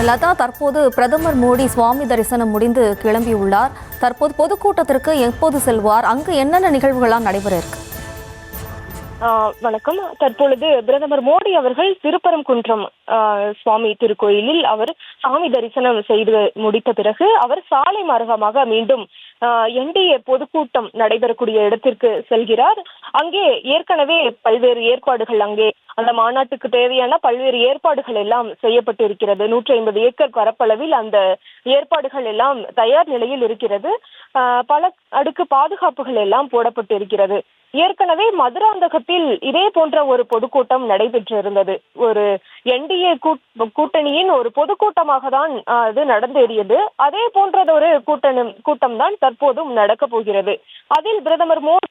லதா, தற்போது பிரதமர் மோடி சுவாமி தரிசனம் முடிந்து கிளம்பியுள்ளார். தற்போது பொதுக்கூட்டத்திற்கு எப்போது செல்வார்? அங்கு என்னென்ன நிகழ்வுகள்லாம் நடைபெற இருக்கு? வணக்கம். தற்பொழுது பிரதமர் மோடி அவர்கள் திருப்பரங்குன்றம் சுவாமி திருக்கோயிலில் அவர் சாமி தரிசனம் செய்து முடித்த பிறகு அவர் சாலை மார்க்கமாக மீண்டும் என்டிஏ பொதுக்கூட்டம் நடைபெறக்கூடிய இடத்திற்கு செல்கிறார். அங்கே ஏற்கனவே பல்வேறு ஏற்பாடுகள், அங்கே அந்த மாநாட்டுக்கு தேவையான பல்வேறு ஏற்பாடுகள் எல்லாம் செய்யப்பட்டு இருக்கிறது. 150 ஏக்கர் பரப்பளவில் அந்த ஏற்பாடுகள் எல்லாம் தயார் நிலையில் இருக்கிறது. பல அடுக்கு பாதுகாப்புகள் எல்லாம் போடப்பட்டு இருக்கிறது. ஏற்கனவே மதுராந்தகத்தில் இதே போன்ற ஒரு பொதுக்கூட்டம் நடைபெற்றிருந்தது. ஒரு என்டிஏ கூட்டணியின் ஒரு பொதுக்கூட்டமாக தான் அது நடந்தேறியது. அதே போன்றதொரு கூட்டம் தான் தற்போதும் நடக்க போகிறது. அதில் பிரதமர் மோடி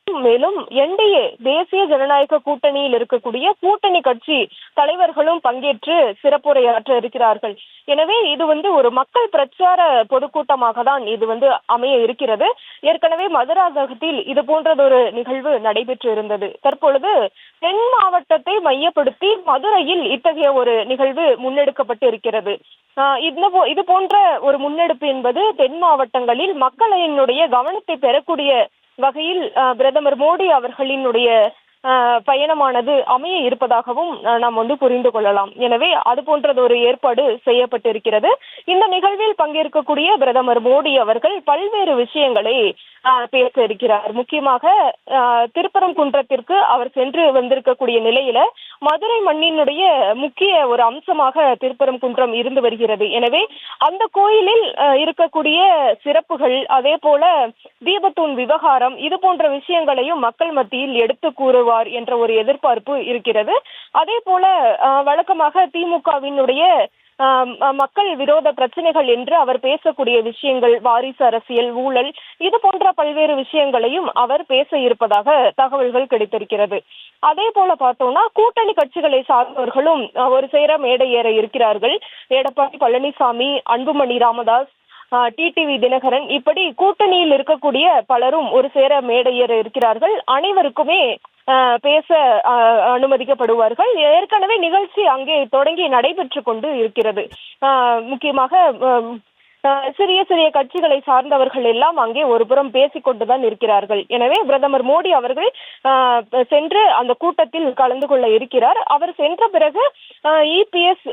மேலும் என்டிஏ தேசிய ஜனநாயக கூட்டணியில் இருக்கக்கூடிய கூட்டணி கட்சி தலைவர்களும் பங்கேற்று சிறப்புரையாற்ற இருக்கிறார்கள். எனவே இது ஒரு மக்கள் பிரச்சார பொதுக்கூட்டமாக தான் இது அமைய இருக்கிறது. ஏற்கனவே மதுராந்தகத்தில் இது போன்றதொரு நிகழ்வு நடைபெற்று இருந்தது. தற்பொழுது தென் மாவட்டத்தை மையப்படுத்தி மதுரையில் இத்தகைய ஒரு நிகழ்வு முன்னெடுக்கப்பட்டு இருக்கிறது. இது போன்ற ஒரு முன்னெடுப்பு என்பது தென் மாவட்டங்களில் மக்களினுடைய கவனத்தை பெறக்கூடிய வகையில் பிரதமர் மோடி அவர்களினுடைய பயணமானது அமைய இருப்பதாகவும் நாம் புரிந்து கொள்ளலாம். எனவே அது போன்றது ஒரு ஏற்பாடு செய்யப்பட்டிருக்கிறது. இந்த நிகழ்வில் பங்கேற்கக்கூடிய பிரதமர் மோடி அவர்கள் பல்வேறு விஷயங்களை பேச இருக்கிறார். முக்கியமாக திருப்பரங்குன்றத்திற்கு அவர் சென்று வந்திருக்கக்கூடிய நிலையில மதுரை மண்ணினுடைய முக்கிய ஒரு அம்சமாக திருப்பரங்குன்றம் இருந்து வருகிறது. எனவே அந்த கோயிலில் இருக்கக்கூடிய சிறப்புகள், அதே போல தீபத்தூண் விவகாரம், இது போன்ற விஷயங்களையும் மக்கள் மத்தியில் எடுத்து கூறுவார் என்ற ஒரு எதிர்பார்ப்பு இருக்கிறது. அதே போல வழக்கமாக திமுகவினுடைய மக்கள் விரோத பிரச்சனைகள் என்று அவர் பேசக்கூடிய விஷயங்கள், வாரிசு அரசியல், ஊழல், இது போன்ற பல்வேறு விஷயங்களையும் அவர் பேச இருப்பதாக தகவல்கள் கிடைத்திருக்கிறது. அதே போல பார்த்தோம்னா கூட்டணி கட்சிகளை சார்ந்தவர்களும் ஒரு சேர மேடை ஏற இருக்கிறார்கள். எடப்பாடி பழனிசாமி, அன்புமணி ராமதாஸ், டிடிவி தினகரன், இப்படி கூட்டணியில் இருக்கக்கூடிய பலரும் ஒரு சேர மேடை ஏற இருக்கிறார்கள். அனைவருக்குமே பேச அனுமதிக்கப்படுவார்கள். ஏற்கனவே நிகழ்ச்சி அங்கே தொடங்கி நடைபெற்று கொண்டு இருக்கிறது. முக்கியமாக சிறிய சிறிய கட்சிகளை சார்ந்தவர்கள் எல்லாம் அங்கே ஒருபுறம் பேசிக்கொண்டுதான் இருக்கிறார்கள். எனவே பிரதமர் மோடி அவர்கள் சென்று அந்த கூட்டத்தில் கலந்து கொள்ள இருக்கிறார். அவர் சென்ற பிறகு இபிஎஸ்,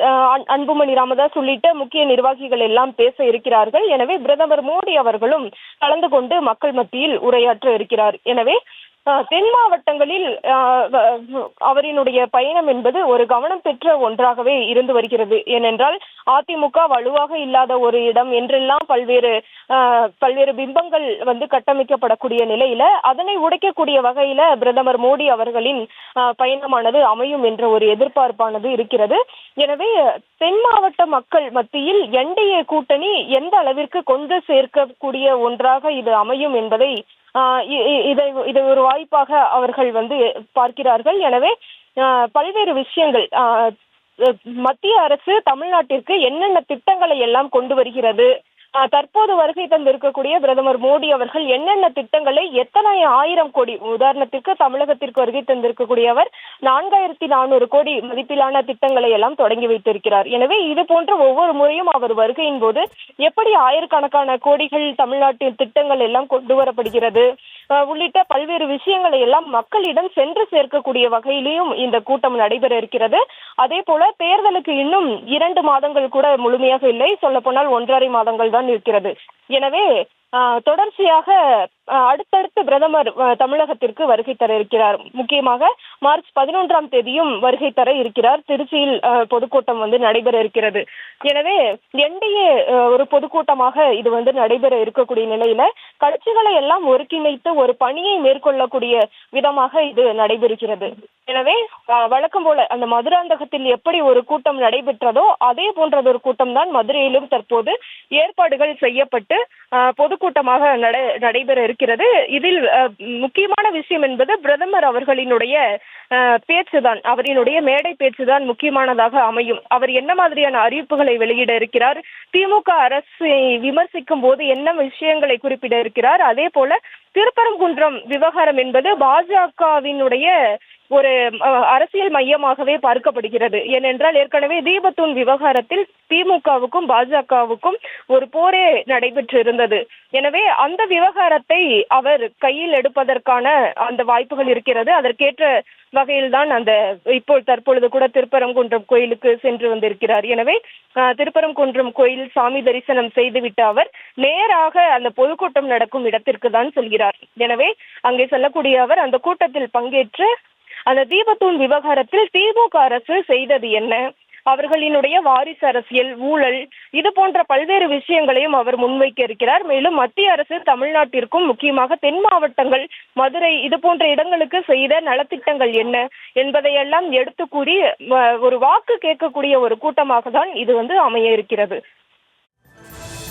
அன்புமணி ராமதாஸ் உள்ளிட்ட முக்கிய நிர்வாகிகள் எல்லாம் பேச இருக்கிறார்கள். எனவே பிரதமர் மோடி அவர்களும் கலந்து கொண்டு மக்கள் மத்தியில் உரையாற்ற இருக்கிறார். எனவே தென் மாவட்டங்களில் அவரினுடைய பயணம் என்பது ஒரு கவனம் பெற்ற ஒன்றாகவே இருந்து வருகிறது. ஏனென்றால் அதிமுக வலுவாக இல்லாத ஒரு இடம் என்றெல்லாம் பல்வேறு பிம்பங்கள் கட்டமைக்கப்படக்கூடிய நிலையில அதனை உடைக்கக்கூடிய வகையில பிரதமர் மோடி அவர்களின் பயணமானது அமையும் என்ற ஒரு எதிர்பார்ப்பானது இருக்கிறது. எனவே தென் மாவட்ட மக்கள் மத்தியில் என்டிஏ கூட்டணி எந்த அளவிற்கு கொண்டு சேர்க்கக்கூடிய ஒன்றாக இது அமையும் என்பதை இதை ஒரு வாய்ப்பாக அவர்கள் பார்க்கிறார்கள். எனவே பல்வேறு விஷயங்கள், மத்திய அரசு தமிழ்நாட்டிற்கு என்னென்ன திட்டங்களை எல்லாம் கொண்டு வருகிறது, தற்போது வருகை தந்திருக்கக்கூடிய பிரதமர் மோடி அவர்கள் என்னென்ன திட்டங்களை, எத்தனை 1000 கோடி, உதாரணத்திற்கு தமிழகத்திற்கு வருகை தந்திருக்கக்கூடிய அவர் 4400 கோடி மதிப்பிலான திட்டங்களை எல்லாம் தொடங்கி வைத்திருக்கிறார். எனவே இது போன்ற ஒவ்வொரு முறையும் அவர் வருகையின் போது எப்படி ஆயிரக்கணக்கான கோடிகள் தமிழ்நாட்டின் திட்டங்கள் எல்லாம் கொண்டு வரப்படுகிறது உள்ளிட்ட பல்வேறு விஷயங்களை எல்லாம் மக்களிடம் சென்று சேர்க்கக்கூடிய வகையிலும் இந்த கூட்டம் நடைபெற இருக்கிறது. அதே போல தேர்தலுக்கு இன்னும் 2 மாதங்கள் கூட முழுமையாக இல்லை, சொல்ல போனால் 1.5 மாதங்கள் தான் இருக்கிறது. எனவே தொடர்ச்சியாக அடுத்தடுத்து பிரதமர் தமிழகத்திற்கு வருகை தர இருக்கிறார். முக்கியமாக மார்ச் 11ஆம் தேதியும் வருகை தர இருக்கிறார். திருச்சியில் பொதுக்கூட்டம் நடைபெற இருக்கிறது. எனவே என்டிஏ ஒரு பொதுக்கூட்டமாக இது நடைபெற இருக்கக்கூடிய நிலையில கட்சிகளை எல்லாம் ஒருங்கிணைத்து ஒரு பணியை மேற்கொள்ளக்கூடிய விதமாக இது நடைபெறுகிறது. எனவே வழக்கம் போல அந்த மதுராந்தகத்தில் எப்படி ஒரு கூட்டம் நடைபெற்றதோ அதே போன்றது ஒரு கூட்டம் தான் மதுரையிலும் தற்போது ஏற்பாடுகள் செய்யப்பட்டு பொதுக்கூட்டமாக நடைபெற இருக்கிறது. இதில் முக்கியமான விஷயம் என்பது பிரதமர் அவர்களினுடைய பேச்சுதான், அவரினுடைய மேடை பேச்சுதான் முக்கியமானதாக அமையும். அவர் என்ன மாதிரியான அறிவிப்புகளை வெளியிட இருக்கிறார், திமுக அரசை விமர்சிக்கும் போது என்ன விஷயங்களை குறிப்பிட இருக்கிறார், அதே போல திருப்பரங்குன்றம் விவகாரம் என்பது பாஜகவினுடைய ஒரு அரசியல் மையமாகவே பார்க்கப்படுகிறது. ஏனென்றால் ஏற்கனவே தீபத்தூண் விவகாரத்தில் திமுகவுக்கும் பாஜகவுக்கும் ஒரு போரே நடைபெற்றிருந்தது. எனவே அந்த விவகாரத்தை அவர் கையில் எடுப்பதற்கான அந்த வாய்ப்புகள் இருக்கிறது. அதற்கேற்ற வகையில்தான் இப்போ தற்பொழுது கூட திருப்பரங்குன்றம் கோயிலுக்கு சென்று வந்திருக்கிறார். எனவே திருப்பரங்குன்றம் கோயில் சாமி தரிசனம் செய்துவிட்ட அவர் நேராக அந்த பொதுக்கூட்டம் நடக்கும் இடத்திற்கு தான் செல்கிறார். எனவே அங்கே செல்லக்கூடிய அவர் அந்த கூட்டத்தில் பங்கேற்று அந்த தீபத்தூண் விவகாரத்தில் திமுக அரசு செய்தது என்ன, அவர்களினுடைய வாரிசு அரசியல், ஊழல், இது போன்ற பல்வேறு விஷயங்களையும் அவர் முன்வைக்க இருக்கிறார். மேலும் மத்திய அரசு தமிழ்நாட்டிற்கும் முக்கியமாக தென் மாவட்டங்கள், மதுரை இது போன்ற இடங்களுக்கு செய்த நலத்திட்டங்கள் என்ன என்பதையெல்லாம் எடுத்து கூறி ஒரு வாக்கு கேட்கக்கூடிய ஒரு கூட்டமாக தான் இது அமைய இருக்கிறது.